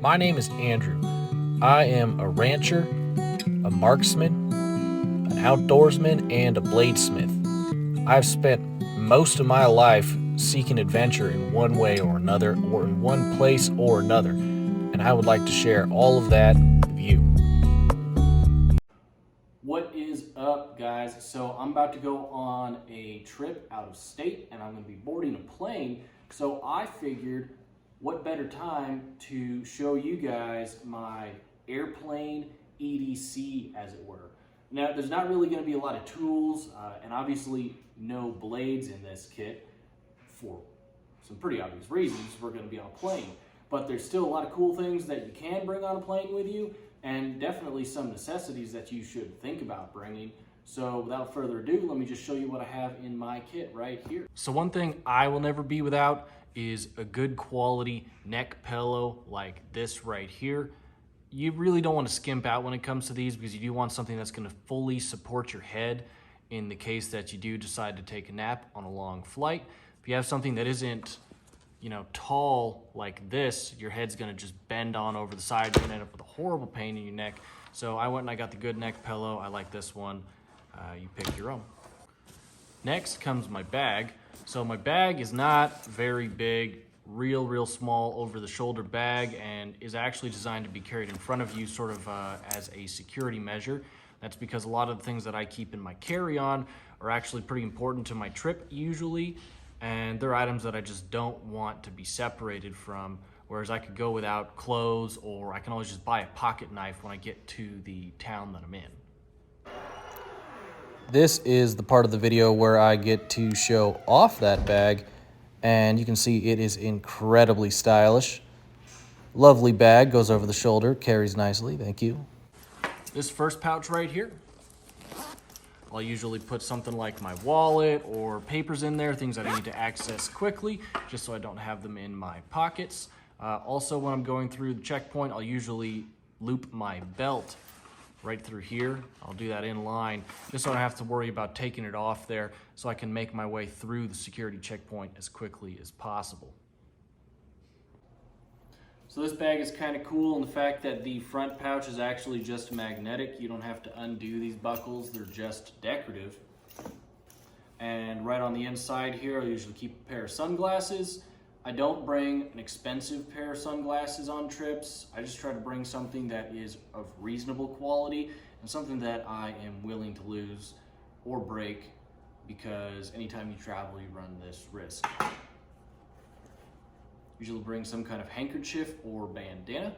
My name is Andrew. I am a rancher, a marksman, an outdoorsman, and a bladesmith. I've spent most of my life seeking adventure in one way or another, or in one place or another, and I would like to share all of that with you. What is up, guys? So I'm about to go on a trip out of state and I'm going to be boarding a plane. So I figured what better time to show you guys my airplane EDC, as it were. Now, there's not really going to be a lot of tools and obviously no blades in this kit for some pretty obvious reasons. We're going to be on a plane, but there's still a lot of cool things that you can bring on a plane with you, and definitely some necessities that you should think about bringing. So without further ado, let me just show you what I have in my kit right here. So one thing I will never be without is a good quality neck pillow like this right here. You really don't want to skimp out when it comes to these, because you do want something that's going to fully support your head in the case that you do decide to take a nap on a long flight. If you have something that isn't, tall like this, your head's gonna just bend on over the side. You're gonna end up with a horrible pain in your neck. So I went and I got the good neck pillow. I like this one. You pick your own. Next comes my bag. So my bag is not very big, real small over the shoulder bag, and is actually designed to be carried in front of you sort of as a security measure. That's because a lot of the things that I keep in my carry-on are actually pretty important to my trip usually, and they're items that I just don't want to be separated from, whereas I could go without clothes, or I can always just buy a pocket knife when I get to the town that I'm in. This is the part of the video where I get to show off that bag, and you can see it is incredibly stylish. Lovely bag, goes over the shoulder, carries nicely, thank you. This first pouch right here, I'll usually put something like my wallet or papers in there, things that I need to access quickly, just so I don't have them in my pockets. Also, when I'm going through the checkpoint, I'll usually loop my belt right through here. I'll do that in line, just so I don't have to worry about taking it off there, so I can make my way through the security checkpoint as quickly as possible. So this bag is kind of cool in the fact that the front pouch is actually just magnetic. You don't have to undo these buckles, they're just decorative. And right on the inside here, I usually keep a pair of sunglasses. I don't bring an expensive pair of sunglasses on trips. I just try to bring something that is of reasonable quality and something that I am willing to lose or break, because anytime you travel, you run this risk. Usually bring some kind of handkerchief or bandana.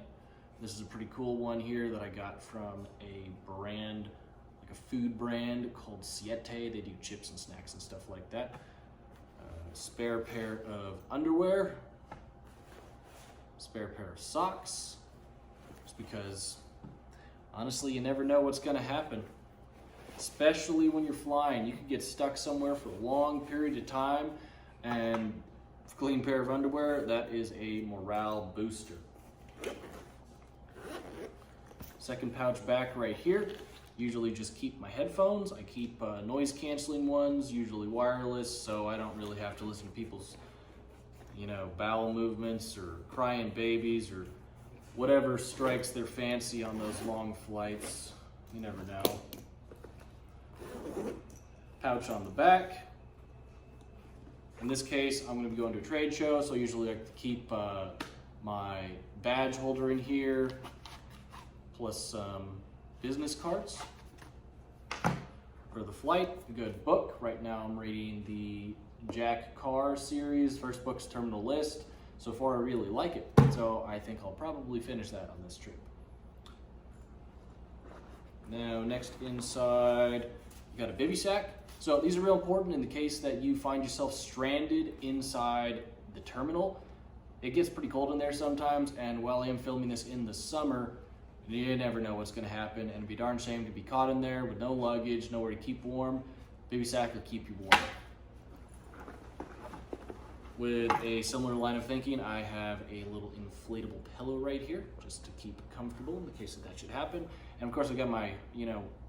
This is a pretty cool one here that I got from a brand, like a food brand called Siete. They do chips and snacks and stuff like that. Spare pair of underwear. Spare pair of socks. Just because, honestly, you never know what's gonna happen. Especially when you're flying. You could get stuck somewhere for a long period of time, and clean pair of underwear, that is a morale booster. Second pouch back right here, usually just keep my headphones. I keep noise canceling ones, usually wireless, so I don't really have to listen to people's bowel movements or crying babies or whatever strikes their fancy on those long flights. You never know. Pouch on the back. In this case, I'm going to be going to a trade show, so I usually like to keep my badge holder in here, plus some business cards. For the flight, a good book. Right now I'm reading the Jack Carr series. First book's Terminal List. So far I really like it, so I think I'll probably finish that on this trip. Now next inside, we got a bivy sack. So these are real important in the case that you find yourself stranded inside the terminal. It gets pretty cold in there sometimes, and while I am filming this in the summer, you never know what's going to happen, and it'd be darn shame to be caught in there with no luggage, nowhere to keep warm. Bivy sack will keep you warm. With a similar line of thinking, I have a little inflatable pillow right here, just to keep it comfortable in the case that should happen. And of course, I've got my,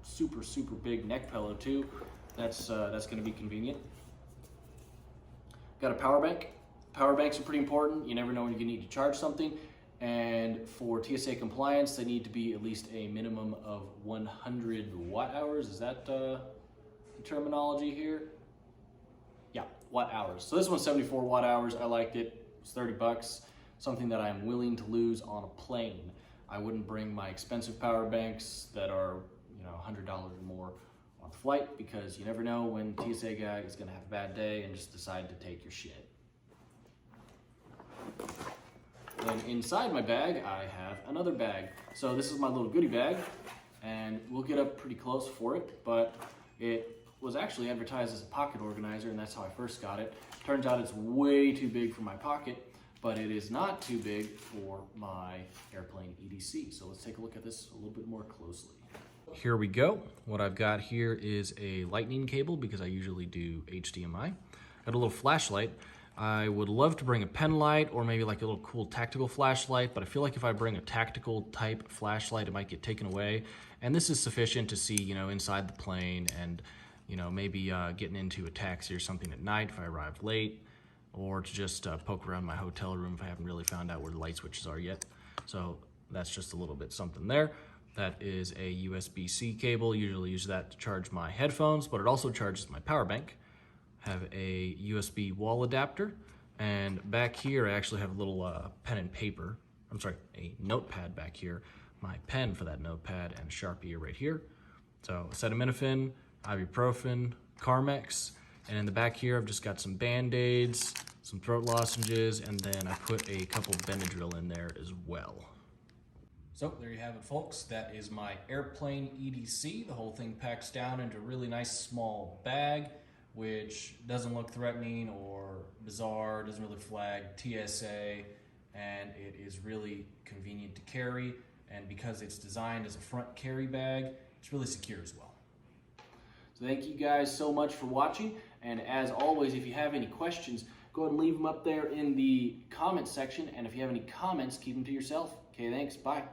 super big neck pillow too. That's going to be convenient. Got a power bank. Power banks are pretty important. You never know when you're going to need to charge something. And for TSA compliance, they need to be at least a minimum of 100 watt hours. Is that the terminology here? Yeah, watt hours. So this one's 74 watt hours. I liked it. It's 30 bucks. Something that I'm willing to lose on a plane. I wouldn't bring my expensive power banks that are, $100 or more on the flight, because you never know when TSA guy is gonna have a bad day and just decide to take your shit. Then inside my bag, I have another bag. So this is my little goodie bag, and we'll get up pretty close for it, but it was actually advertised as a pocket organizer, and that's how I first got it. Turns out it's way too big for my pocket, but it is not too big for my airplane EDC. So let's take a look at this a little bit more closely. Here we go. What I've got here is a lightning cable, because I usually do HDMI. Got a little flashlight. I would love to bring a pen light or maybe like a little cool tactical flashlight, but I feel like if I bring a tactical type flashlight, it might get taken away. And this is sufficient to see, inside the plane and, maybe getting into a taxi or something at night if I arrive late, or to just poke around my hotel room if I haven't really found out where the light switches are yet. So that's just a little bit something there. That is a USB-C cable. Usually use that to charge my headphones, but it also charges my power bank. Have a USB wall adapter, and back here I actually have a little pen and paper. A notepad back here. My pen for that notepad and a Sharpie are right here. So acetaminophen, ibuprofen, Carmex, and in the back here I've just got some Band-Aids, some throat lozenges, and then I put a couple Benadryl in there as well. So there you have it, folks. That is my airplane EDC. The whole thing packs down into a really nice small bag, which doesn't look threatening or bizarre, doesn't really flag TSA, and it is really convenient to carry. And because it's designed as a front carry bag, it's really secure as well. So thank you guys so much for watching. And as always, if you have any questions, go ahead and leave them up there in the comment section. And if you have any comments, keep them to yourself. Okay, thanks. Bye.